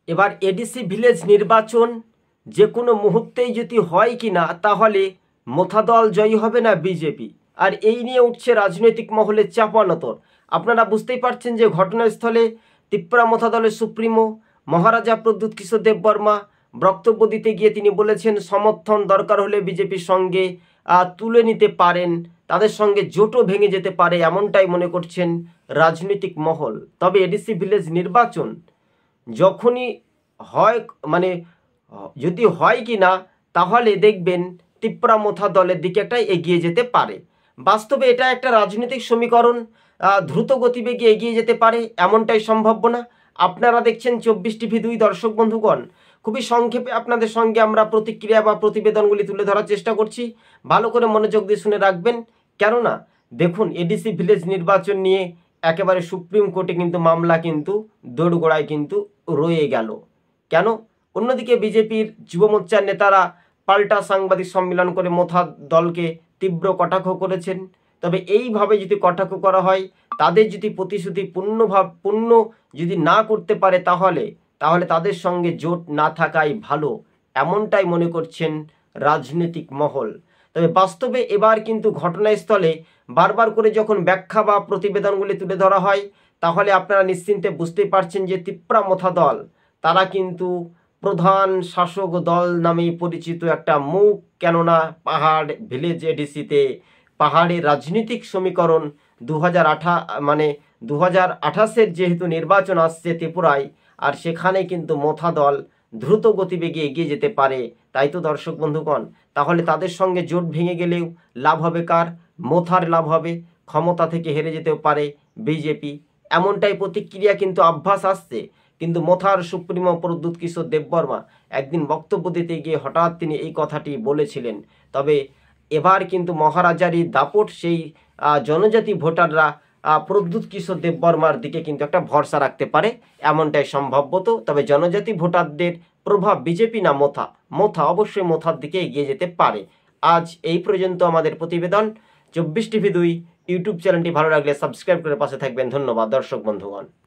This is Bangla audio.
এবার এডিসি ভিলেজ নির্বাচন যে কোনো মুহূর্তেই যদি হয় কি না, তাহলে মোথা দল জয়ী হবে না বিজেপি, আর এই নিয়ে উঠছে রাজনৈতিক মহলে চাপানোতর। আপনারা বুঝতেই পারছেন যে ঘটনাস্থলে তিপ্রা মোথা দলের সুপ্রিমো মহারাজা প্রদ্যুৎ কিশোর দেববর্মা বক্তব্য দিতে গিয়ে তিনি বলেছেন সমর্থন দরকার হলে বিজেপির সঙ্গে তুলে নিতে পারেন, তাদের সঙ্গে জোটও ভেঙে যেতে পারে, এমনটাই মনে করছেন রাজনৈতিক মহল। তবে এডিসি ভিলেজ নির্বাচন যখনই হয়, মানে যদি হয় কি না, তাহলে দেখবেন তিপ্রা মোথা দলের দিকে একটা এগিয়ে যেতে পারে। বাস্তবে এটা একটা রাজনৈতিক সমীকরণ, দ্রুত গতিবেগে এগিয়ে যেতে পারে এমনটাই সম্ভাব্য না। আপনারা দেখছেন 24TV2 দর্শক বন্ধুগণ, খুবই সংক্ষেপে আপনাদের সঙ্গে আমরা প্রতিক্রিয়া বা প্রতিবেদনগুলি তুলে ধরার চেষ্টা করছি। ভালো করে মনোযোগ দিয়ে শুনে রাখবেন, কেননা দেখুন এডিসি ভিলেজ নির্বাচন নিয়ে একেবারে সুপ্রিম কোর্টে কিন্তু মামলা কিন্তু দোরগোড়ায় কিন্তু রয়ে গেল। কেন? অন্যদিকে বিজেপির যুব মোর্চার নেতারা পাল্টা সাংবাদিক সম্মেলন করে মোথা দলকে তীব্র কটাক্ষ করেছেন। তবে এইভাবে যদি কটাক্ষ করা হয়, তাদের যদি প্রতিশ্রুতি পূর্ণ যদি না করতে পারে, তাহলে তাদের সঙ্গে জোট না থাকাই ভালো, এমনটাই মনে করছেন রাজনৈতিক মহল। তবে বাস্তবে এবার কিন্তু ঘটনাস্থলে বারবার করে যখন ব্যাখ্যা বা প্রতিবেদনগুলি তুলে ধরা হয়, তাহলে আপনারা নিশ্চিন্তে বুঝতেই পারছেন যে তিপ্রা মোথা দল তারা কিন্তু প্রধান শাসক দল নামেই পরিচিত একটা মুখ। কেননা পাহাড় ভিলেজ এডিসিতে পাহাড়ের রাজনৈতিক সমীকরণ 2028 যেহেতু নির্বাচন আসছে ত্রিপুরায়, আর সেখানে কিন্তু মোথা দল দ্রুত গতিবেগে এগিয়ে যেতে পারে। তাই তো দর্শক বন্ধুগণ, তাহলে তাদের সঙ্গে জোট ভেঙে গেলেও লাভ হবে কার? মোথার লাভ হবে, ক্ষমতা থেকে হেরে যেতেও পারে বিজেপি, এমনটাই প্রতিক্রিয়া কিন্তু আভাস আসছে। কিন্তু মোথার সুপ্রিমো প্রদ্যুৎ কিশোর দেববর্মা একদিন বক্তব্য দিতে গিয়ে হঠাৎ তিনি এই কথাটি বলেছিলেন। তবে এবার কিন্তু মহারাজারই দাপট, সেই জনজাতি ভোটাররা প্রদ্যুৎ কিশোর দেববর্মার দিকে কিন্তু একটা ভরসা রাখতে পারে, এমনটাই সম্ভাব্যত। তবে জনজাতি ভোটারদের প্রভাব বিজেপি না মোথা অবশ্যই মোথার দিকে এগিয়ে যেতে পারে। আজ এই পর্যন্ত আমাদের প্রতিবেদন। 24TV2 ইউটিউব চ্যানেলটি ভালো লাগলে সাবস্ক্রাইব করে পাশে থাকবেন। ধন্যবাদ দর্শক বন্ধুগণ।